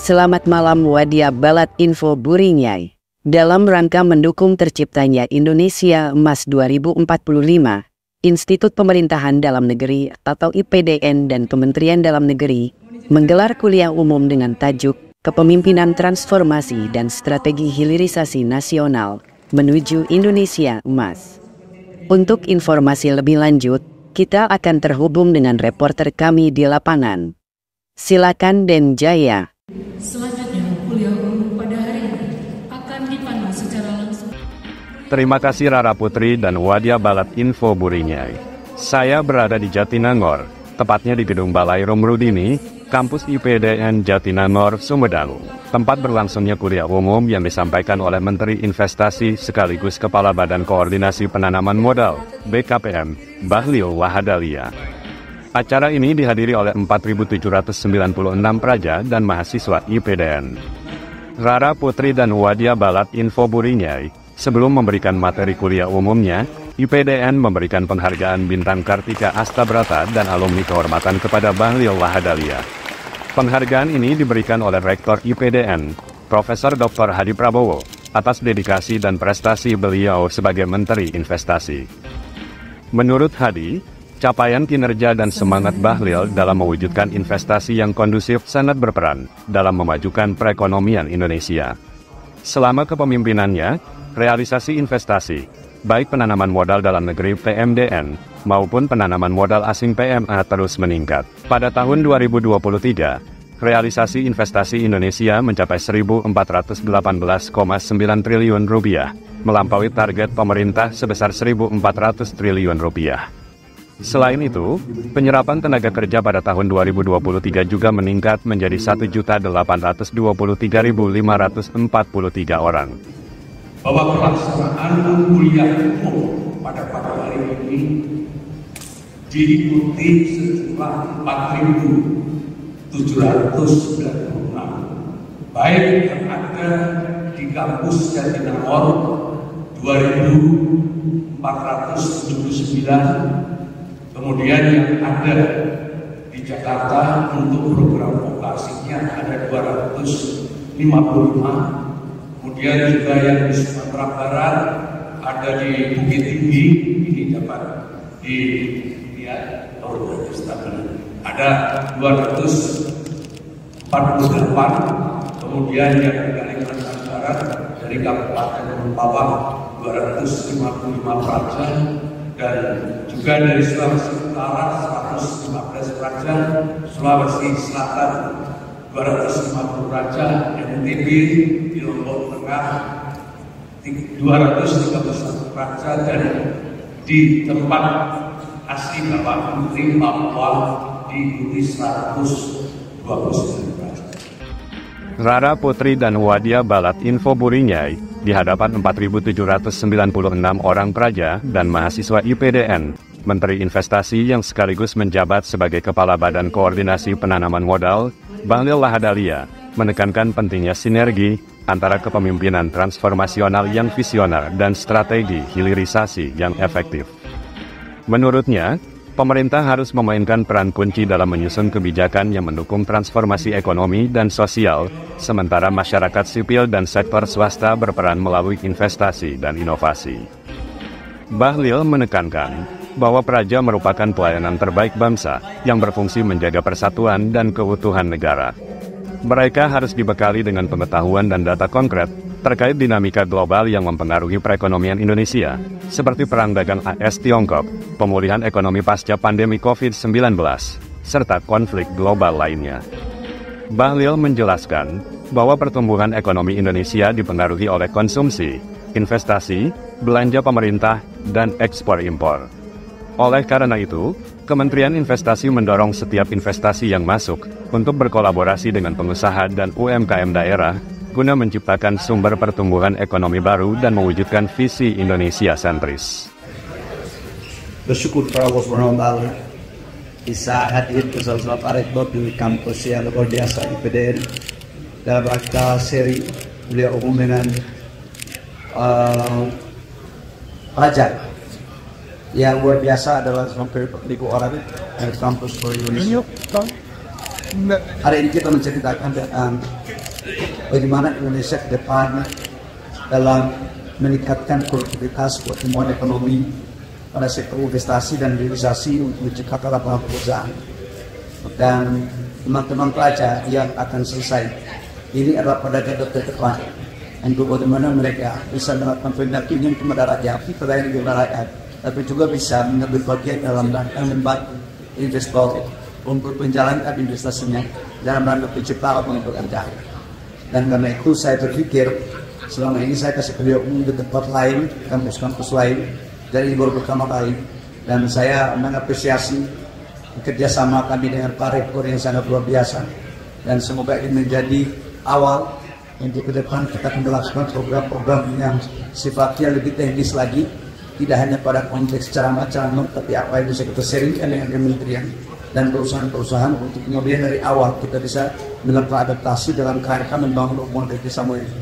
Selamat malam Wadia Balat Info Burinyai. Dalam rangka mendukung terciptanya Indonesia Emas 2045, Institut Pemerintahan Dalam Negeri atau IPDN dan Kementerian Dalam Negeri menggelar kuliah umum dengan tajuk Kepemimpinan Transformasi dan Strategi Hilirisasi Nasional menuju Indonesia Emas. Untuk informasi lebih lanjut, kita akan terhubung dengan reporter kami di lapangan. Silakan Den Jaya. Selanjutnya, kuliah umum pada hari ini akan dipandu secara langsung. Terima kasih Rara Putri dan Wadia Balat Info Burinyai. Saya berada di Jatinangor, tepatnya di Gedung Balai Romrudini, Kampus IPDN Jatinangor, Sumedang. Tempat berlangsungnya kuliah umum yang disampaikan oleh Menteri Investasi sekaligus Kepala Badan Koordinasi Penanaman Modal, BKPM, Bahlil Lahadalia. Acara ini dihadiri oleh 4.796 praja dan mahasiswa IPDN. Rara Putri dan Wadia Balat Info Burinyai, sebelum memberikan materi kuliah umumnya, IPDN memberikan penghargaan Bintang Kartika Astabrata dan alumni kehormatan kepada Bahlil Lahadalia. Penghargaan ini diberikan oleh Rektor IPDN, Profesor Dr. Hadi Prabowo, atas dedikasi dan prestasi beliau sebagai Menteri Investasi. Menurut Hadi, capaian kinerja dan semangat Bahlil dalam mewujudkan investasi yang kondusif sangat berperan dalam memajukan perekonomian Indonesia. Selama kepemimpinannya, realisasi investasi, baik penanaman modal dalam negeri PMDN, maupun penanaman modal asing PMA terus meningkat. Pada tahun 2023, realisasi investasi Indonesia mencapai Rp1.418,9 triliun, melampaui target pemerintah sebesar Rp1.400 triliun. Selain itu, penyerapan tenaga kerja pada tahun 2023 juga meningkat menjadi 1.823.543 orang. Bahwa pelaksanaan kuliah umum pada hari ini diikuti sejumlah 4.796, baik yang ada di kampus Jatinangor 2.479, kemudian yang ada di Jakarta untuk program vokasinya ada 255, kemudian juga yang di Sumatera Barat ada di Bukit Tinggi, ini dapat dilihat ada 248, kemudian yang di Kalimantan Barat dari Kabupaten Mempawah 255 praja, dan juga dari Sulawesi Utara 115 praja, Sulawesi Selatan 250 praja, NTB di Lombok Tengah 231 praja, dan di tempat asli Bapak Menteri Papua diikuti 129 praja. Rara Putri dan Wadia Balat Info Burinyai di hadapan 4.796 orang praja dan mahasiswa IPDN, Menteri Investasi yang sekaligus menjabat sebagai Kepala Badan Koordinasi Penanaman Modal, Bahlil Lahadalia, menekankan pentingnya sinergi antara kepemimpinan transformasional yang visioner dan strategi hilirisasi yang efektif. Menurutnya, pemerintah harus memainkan peran kunci dalam menyusun kebijakan yang mendukung transformasi ekonomi dan sosial, sementara masyarakat sipil dan sektor swasta berperan melalui investasi dan inovasi. Bahlil menekankan bahwa praja merupakan pelayanan terbaik bangsa yang berfungsi menjaga persatuan dan keutuhan negara. Mereka harus dibekali dengan pengetahuan dan data konkret terkait dinamika global yang mempengaruhi perekonomian Indonesia, seperti perang dagang AS-Tiongkok, pemulihan ekonomi pasca pandemi COVID-19, serta konflik global lainnya. Bahlil menjelaskan bahwa pertumbuhan ekonomi Indonesia dipengaruhi oleh konsumsi, investasi, belanja pemerintah, dan ekspor-impor. Oleh karena itu, Kementerian Investasi mendorong setiap investasi yang masuk untuk berkolaborasi dengan pengusaha dan UMKM daerah guna menciptakan sumber pertumbuhan ekonomi baru dan mewujudkan visi Indonesia sentris. Bersyukur kepada Allah SWT bisa hadir ke salah satu di kampus yang luar biasa IPDN dalam rangka seri kuliah umum dengan pelajar yang luar biasa adalah hampir 4.000 orang dari kampus seluruh Indonesia. Hari ini kita menceritakan tentang bagaimana Indonesia ke depan dalam meningkatkan produktivitas pertumbuhan ekonomi pada sektor investasi dan hilirisasi untuk menciptakan lapangan pekerjaan. Dan teman-teman pelajar yang akan selesai ini adalah pada garda terdepan untuk bagaimana mereka bisa melakukan pendampingan kepada rakyat, pelayanan kepada rakyat, tapi juga bisa mengambil bagian dalam rangka membantu investor untuk menjalankan investasinya dalam rangka penciptaan lapangan pekerjaan. Dan karena itu saya berpikir selama ini saya kasih beliau di tempat lain, kampus-kampus lain, dari baru pertama kali, dan saya mengapresiasi kerjasama kami dengan Pak Rektor yang sangat luar biasa, dan semoga ini menjadi awal untuk ke depan kita akan melakukan program-program yang sifatnya lebih teknis lagi, tidak hanya pada konteks ceramah-ceramah, tapi apa yang bisa kita sharingkan dengan kementerian dan perusahaan-perusahaan untuk kemudian dari awal kita bisa melakukan adaptasi dalam kerangka membangun hubungan kerjasama ini.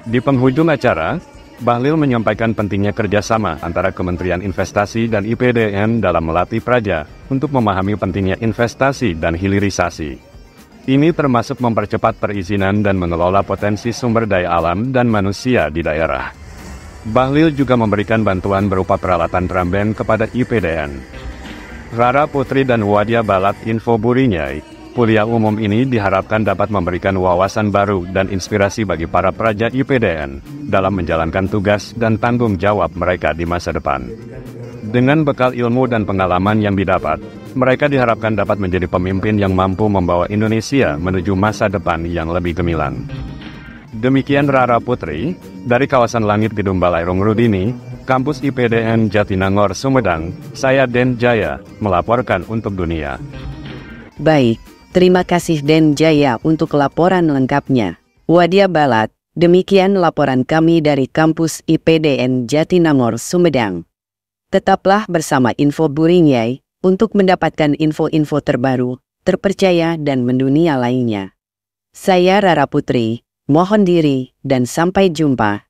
Di penghujung acara, Bahlil menyampaikan pentingnya kerjasama antara Kementerian Investasi dan IPDN dalam melatih praja untuk memahami pentingnya investasi dan hilirisasi. Ini termasuk mempercepat perizinan dan mengelola potensi sumber daya alam dan manusia di daerah. Bahlil juga memberikan bantuan berupa peralatan Pramben kepada IPDN. Rara Putri dan Wadia Balat Info Burinyai, kuliah umum ini diharapkan dapat memberikan wawasan baru dan inspirasi bagi para praja IPDN dalam menjalankan tugas dan tanggung jawab mereka di masa depan. Dengan bekal ilmu dan pengalaman yang didapat, mereka diharapkan dapat menjadi pemimpin yang mampu membawa Indonesia menuju masa depan yang lebih gemilang. Demikian Rara Putri, dari kawasan Langit Gedung Balai Rudini, Kampus IPDN Jatinangor, Sumedang, saya Den Jaya, melaporkan untuk dunia. Baik. Terima kasih Den Jaya untuk laporan lengkapnya. Wadia Balat, demikian laporan kami dari kampus IPDN Jatinangor, Sumedang. Tetaplah bersama Info Burinyai untuk mendapatkan info-info terbaru, terpercaya dan mendunia lainnya. Saya Rara Putri, mohon diri dan sampai jumpa.